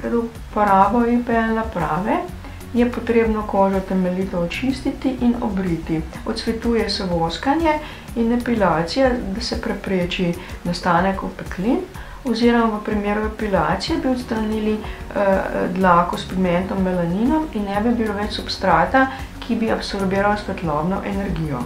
Pred uporabo IPL naprave je potrebno kožo temeljito očistiti in obriti. Odsvetuje se voskanje in epilacija, da se prepreči nastanek opeklin, oziroma v primeru epilacije bi odstranili dlako s pigmentom melaninom in ne bi bilo več substrata, ki bi absorbiral svetlobno energijo.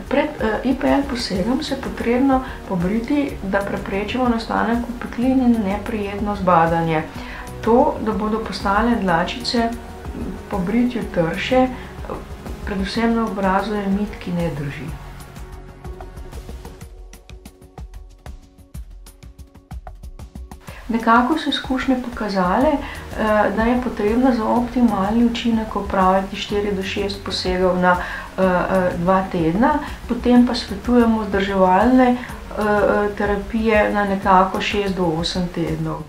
Pred IPL posegom se je potrebno pobriti, da preprečimo nastanek opeklin in neprijetno zbadanje. To, da bodo postale dlačice po britju trše, predvsem na obrazu, je mit, ki ne drži. Nekako so izkušnje pokazale, da je potrebno za optimalni učinek opraviti 4 do 6 posegov na 2 tedna, potem pa svetujemo vzdrževalne terapije na nekako 6 do 8 tednov.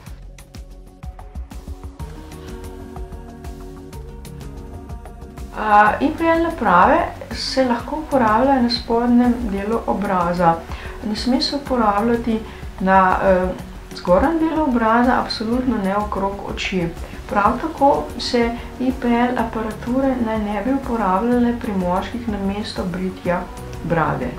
IPL naprave se lahko uporabljajo na spodnjem delu obraza. Ne sme se uporabljati na zgornjem delu obraza, absolutno ne okrog oči. Prav tako se IPL aparature naj ne bi uporabljale pri moških namesto britja brade.